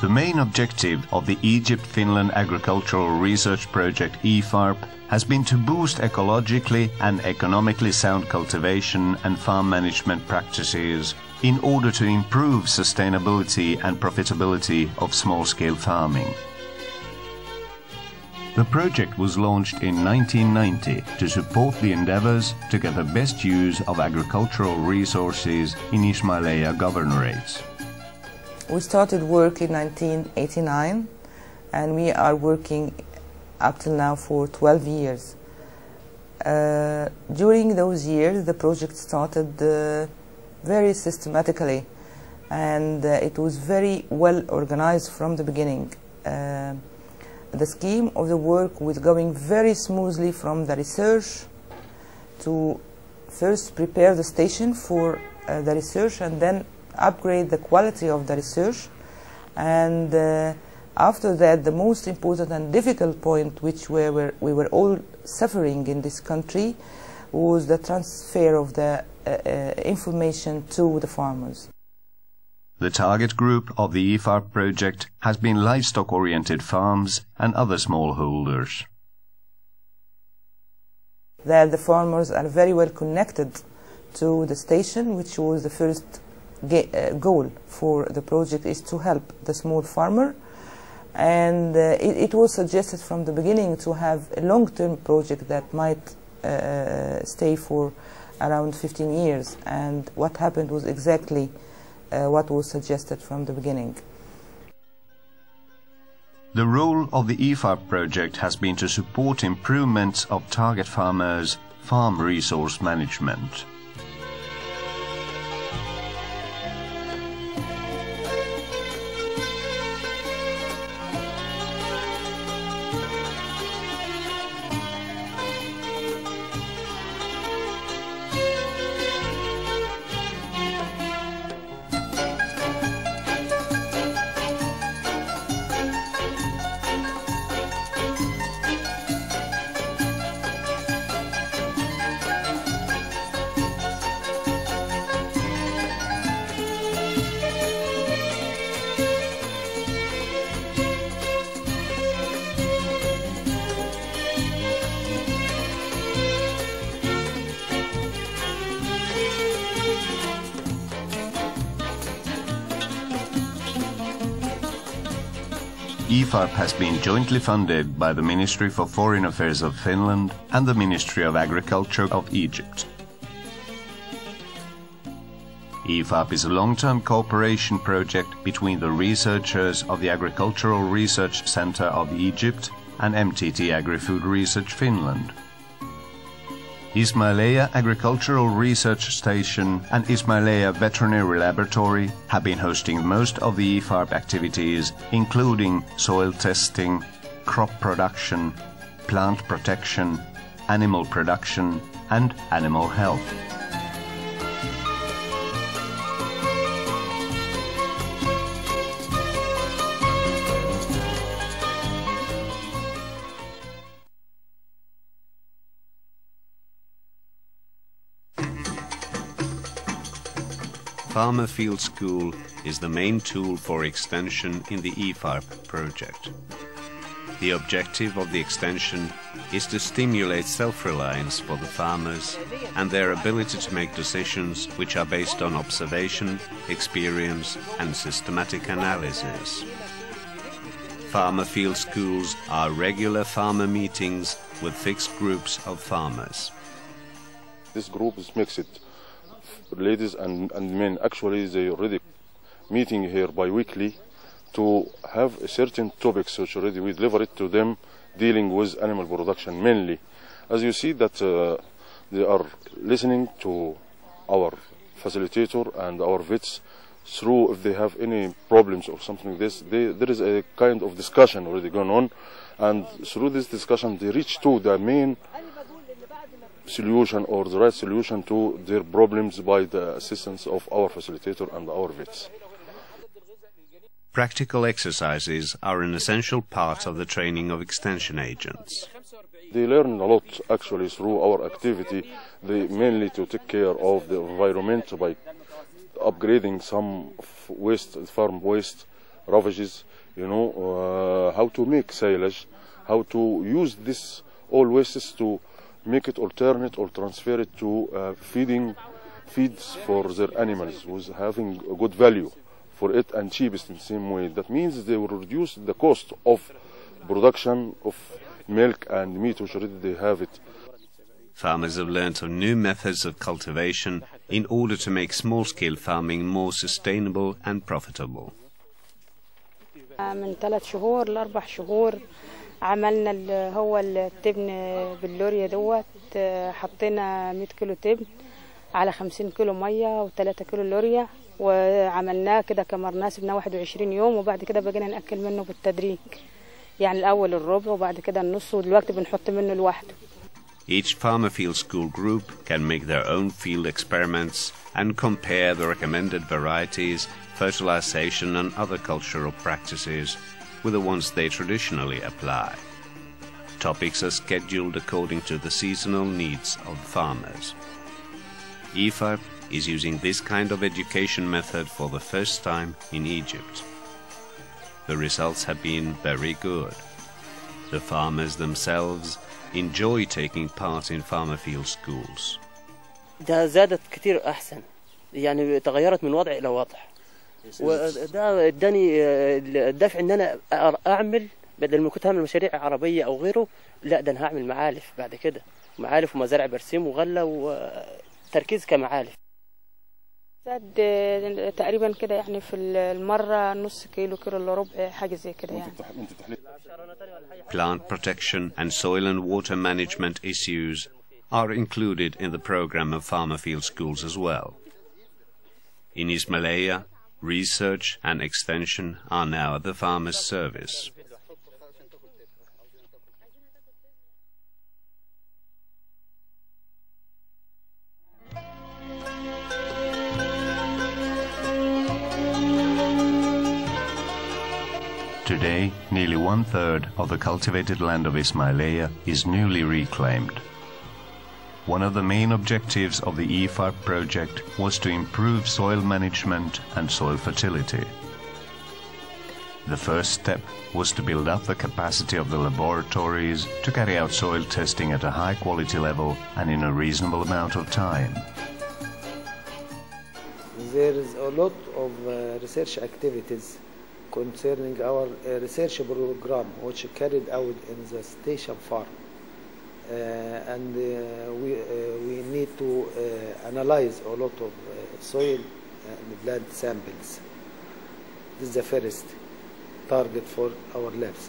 The main objective of the Egypt-Finland Agricultural Research Project EFARP has been to boost ecologically and economically sound cultivation and farm management practices in order to improve sustainability and profitability of small-scale farming. The project was launched in 1990 to support the endeavors to get the best use of agricultural resources in Ismailia governorates. We started work in 1989 and we are working up till now for 12 years. During those years the project started very systematically and it was very well organized from the beginning. The scheme of the work was going very smoothly from the research to first prepare the station for the research and then upgrade the quality of the research, and after that the most important and difficult point which we were all suffering in this country was the transfer of the information to the farmers. The target group of the EFARP project has been livestock-oriented farms and other smallholders. That the farmers are very well connected to the station, which was the first goal for the project, is to help the small farmer, and it was suggested from the beginning to have a long-term project that might stay for around 15 years, and what happened was exactly what was suggested from the beginning. The role of the EFARP project has been to support improvements of target farmers' farm resource management. EFARP has been jointly funded by the Ministry for Foreign Affairs of Finland and the Ministry of Agriculture of Egypt. EFARP is a long-term cooperation project between the researchers of the Agricultural Research Center of Egypt and MTT Agri-Food Research Finland. Ismailia Agricultural Research Station and Ismailia Veterinary Laboratory have been hosting most of the EFARP activities, including soil testing, crop production, plant protection, animal production and animal health. Farmer Field School is the main tool for extension in the EFARP project. The objective of the extension is to stimulate self-reliance for the farmers and their ability to make decisions which are based on observation, experience and systematic analysis. Farmer Field Schools are regular farmer meetings with fixed groups of farmers. This group is mixed. Ladies and men, actually they already meeting here bi-weekly to have a certain topics which already we deliver it to them, dealing with animal production mainly. As you see that they are listening to our facilitator and our vets through if they have any problems or something like this. There is a kind of discussion already going on, and through this discussion they reach to the main solution or the right solution to their problems by the assistance of our facilitator and our vets. Practical exercises are an essential part of the training of extension agents. They learn a lot actually through our activity, mainly to take care of the environment by upgrading some waste, farm waste, ravages, you know, how to make silage, how to use this all wastes to make it alternate or transfer it to feeds for their animals, who's having a good value for it and cheapest in the same way. That means they will reduce the cost of production of milk and meat, which already they have it. Farmers have learned of new methods of cultivation in order to make small-scale farming more sustainable and profitable. من 3 شهور ل4 شهور عملنا هو التبن باللوريا دوت، حطينا 100 كيلو تبن على 50 كيلو ميه و3 كيلو لوريا، وعملناه كده كمرناه سبناه 21 يوم، وبعد كده بقينا ناكل منه بالتدريج، يعني الاول الربع وبعد كده النص، ودلوقتي بنحط منه لوحده. Each farmer field school group can make their own field experiments and compare the recommended varieties, fertilization and other cultural practices with the ones they traditionally apply. Topics are scheduled according to the seasonal needs of farmers. EFARP is using this kind of education method for the first time in Egypt. The results have been very good. The farmers themselves enjoy taking part in farmer field schools. ده زادت كتير أحسن، يعني تغيرت من وضع إلى وضع، وده اداني الدافع إن أنا أعمل بدل ما كنت أعمل مشاريع عربية أو غيره، لا ده أنا هعمل معالف بعد كده، معالف ومزارع برسيم وغلة وتركيز كمعالف. زاد تقريبا كده يعني في المرة نص كيلو إلا ربع، حاجة زي كده يعني. Plant protection and soil and water management issues are included in the program of farmer field schools as well. In Ismailia, research and extension are now at the farmer's service. Today, nearly 1/3 of the cultivated land of Ismailia is newly reclaimed. One of the main objectives of the EFARP project was to improve soil management and soil fertility. The first step was to build up the capacity of the laboratories to carry out soil testing at a high quality level and in a reasonable amount of time. There is a lot of research activities concerning our research program, which carried out in the station farm, and we need to analyze a lot of soil and plant samples. This is the first target for our labs.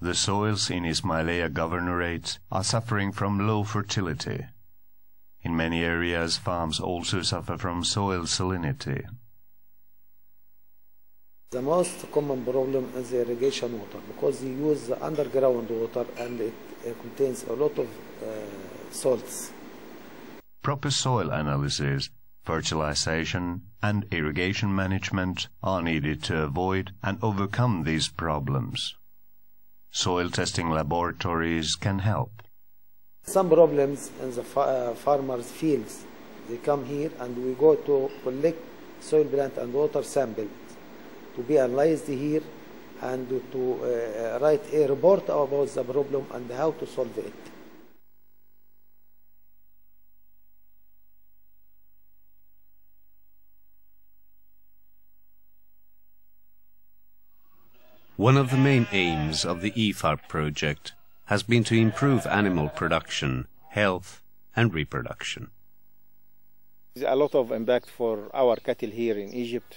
The soils in Ismailia governorate are suffering from low fertility. In many areas, farms also suffer from soil salinity. The most common problem is the irrigation water, because you use the underground water and it contains a lot of salts. Proper soil analysis, fertilization and irrigation management are needed to avoid and overcome these problems. Soil testing laboratories can help. Some problems in the farmers' fields, they come here and we go to collect soil, plant and water samples to be analyzed here and to write a report about the problem and how to solve it. One of the main aims of the EFARP project has been to improve animal production, health and reproduction. There's a lot of impact for our cattle here in Egypt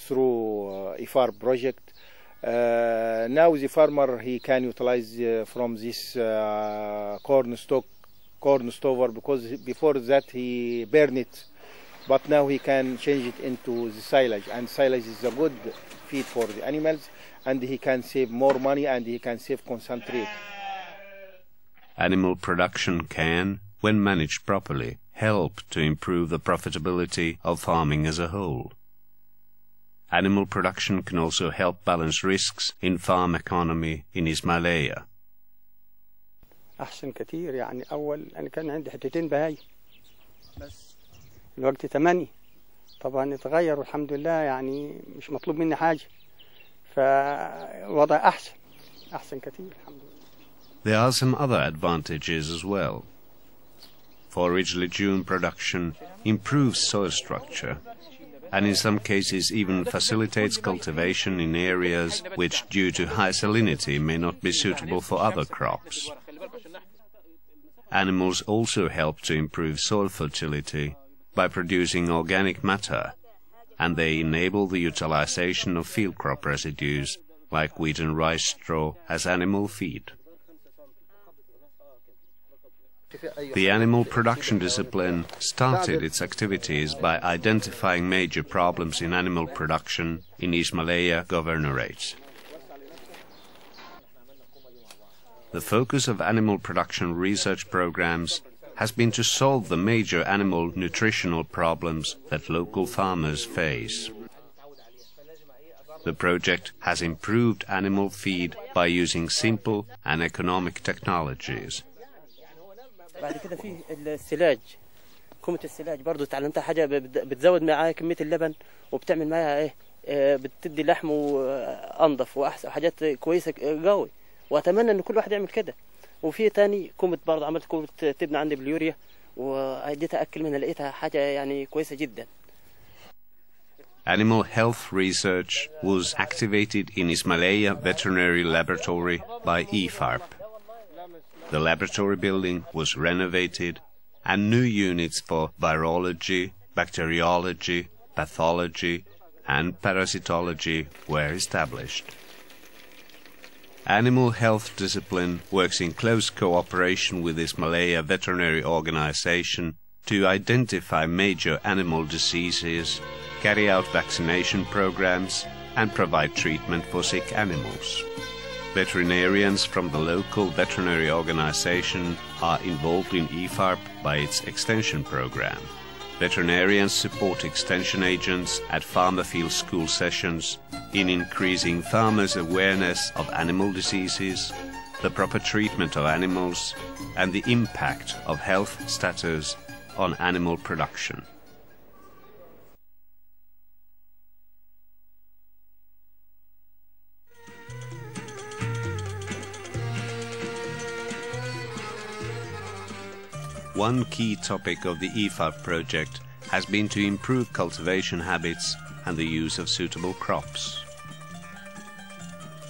through EFARP project. Now the farmer, he can utilize from this corn stover, because before that he burned it, but now he can change it into the silage, and silage is a good feed for the animals, and he can save more money and he can save concentrate. Animal production can, when managed properly, help to improve the profitability of farming as a whole. Animal production can also help balance risks in farm economy in Ismailia. أحسن كتير، يعني أول أنا كان عندي حتتين بهاي بس الوقت 8، طبعا اتغير والحمد لله، يعني مش مطلوب مني حاجة، فوضع أحسن كثير الحمد لله. There are some other advantages as well. Forage legume production improves soil structure and in some cases even facilitates cultivation in areas which, due to high salinity, may not be suitable for other crops. Animals also help to improve soil fertility by producing organic matter, and they enable the utilization of field crop residues like wheat and rice straw as animal feed. The animal production discipline started its activities by identifying major problems in animal production in Ismailia Governorate. The focus of animal production research programs has been to solve the major animal nutritional problems that local farmers face. The project has improved animal feed by using simple and economic technologies. بعد كده في السلاج، كومة السلاج برضو تعلمتها حاجة بتزود معايا كمية اللبن وبتعمل معايا بتدي لحم أنظف وأحسن حاجات كويسة قوي، وأتمنى إن كل واحد يعمل كده. وفي تاني كومة برضو عملت كومة تبنى عندي باليوريا وأديتها أكل منها، لقيتها حاجة يعني كويسة جدا. Animal health research was activated in Ismailia Veterinary Laboratory by EFARP. The laboratory building was renovated and new units for virology, bacteriology, pathology and parasitology were established. Animal health discipline works in close cooperation with Ismailia Veterinary Organization to identify major animal diseases, carry out vaccination programs and provide treatment for sick animals. Veterinarians from the local veterinary organization are involved in EFARP by its extension program. Veterinarians support extension agents at farmer field school sessions in increasing farmers' awareness of animal diseases, the proper treatment of animals, and the impact of health status on animal production. One key topic of the EFARP project has been to improve cultivation habits and the use of suitable crops.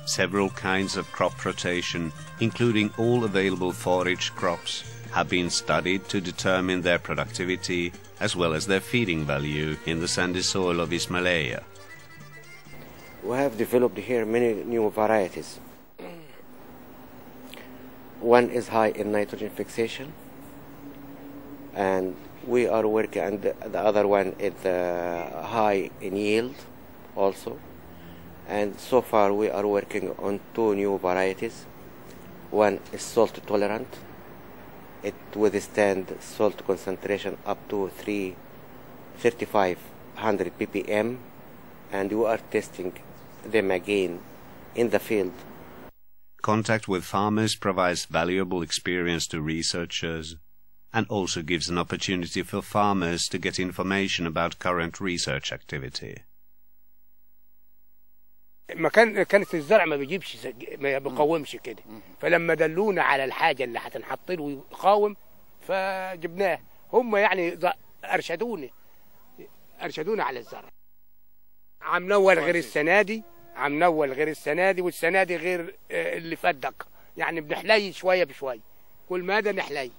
Several kinds of crop rotation, including all available forage crops, have been studied to determine their productivity as well as their feeding value in the sandy soil of Ismailia. We have developed here many new varieties. One is high in nitrogen fixation, and we are working, and the other one is high in yield also. And so far we are working on two new varieties. One is salt tolerant. It withstands salt concentration up to 3,500 ppm, and we are testing them again in the field. Contact with farmers provides valuable experience to researchers and also gives an opportunity for farmers to get information about current research activity. كانت الزرع ما بيجيبش، ما بيقاومش كده، فلما دلونا على الحاجة اللي هتنحط له يقاوم فجبناه. هم يعني أرشدونا على الزرع. عم نول غير السنة دي، والسنة دي غير اللي فاتك، يعني بنحلي شوية بشوية، كل مادة نحلي.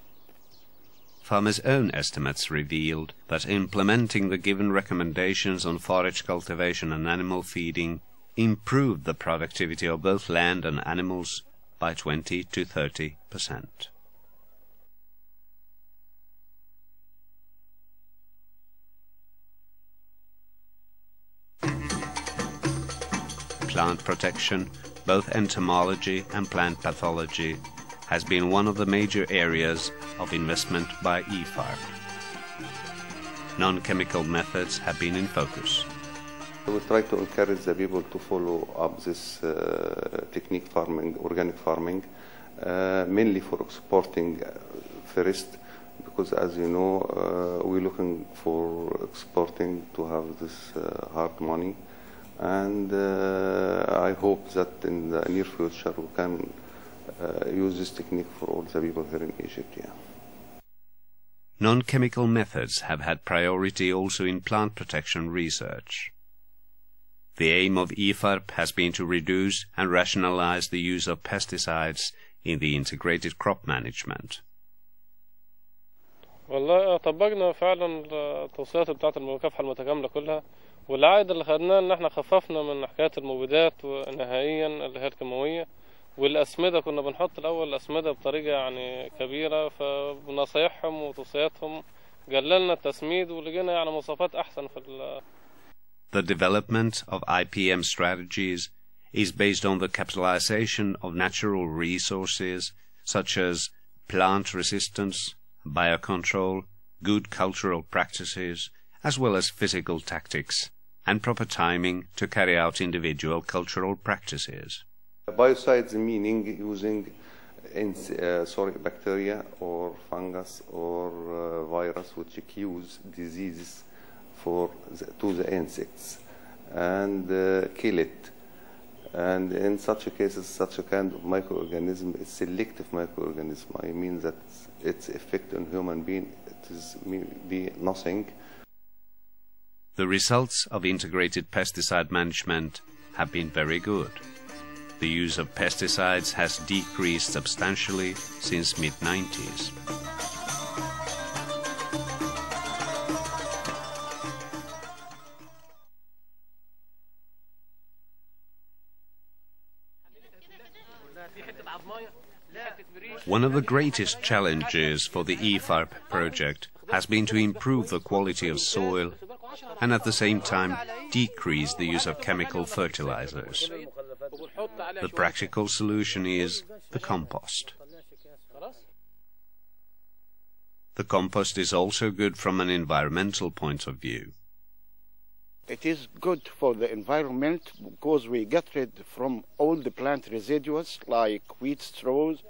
Farmers' own estimates revealed that implementing the given recommendations on forage cultivation and animal feeding improved the productivity of both land and animals by 20 to 30%. Plant protection, both entomology and plant pathology, has been one of the major areas of investment by EFARP. Non-chemical methods have been in focus. We try to encourage the people to follow up this technique farming, organic farming, mainly for exporting first, because as you know, we're looking for exporting to have this hard money, and I hope that in the near future we can use this technique for all the people here in Egypt. Yeah. Non-chemical methods have had priority also in plant protection research. The aim of EFARP has been to reduce and rationalize the use of pesticides in the integrated crop management. والله طبقنا فعلا التوصيات بتاعة المكافحة المتكاملة كلها، والعائد اللي خدناه ان احنا خففنا من حكاية المبيدات نهائيا اللي هي الكيماوية، والأسمدة كنا بنحط الأول الأسمدة بطريقة يعني كبيرة، فبنصايحهم وتوصياتهم قللنا التسميد ولقينا يعني مواصفات أحسن في The development of IPM strategies is based on the capitalization of natural resources such as plant resistance, biocontrol, good cultural practices, as well as physical tactics, and proper timing to carry out individual cultural practices. Biocides meaning using bacteria or fungus or virus which cause diseases to the insects and kill it. And in such cases, such a kind of microorganism is selective microorganism. I mean that its effect on human being be nothing. The results of integrated pesticide management have been very good. The use of pesticides has decreased substantially since mid-90s. One of the greatest challenges for the EFARP project has been to improve the quality of soil and at the same time decrease the use of chemical fertilizers. The practical solution is the compost. The compost is also good from an environmental point of view. It is good for the environment because we get rid from all the plant residues like wheat straws,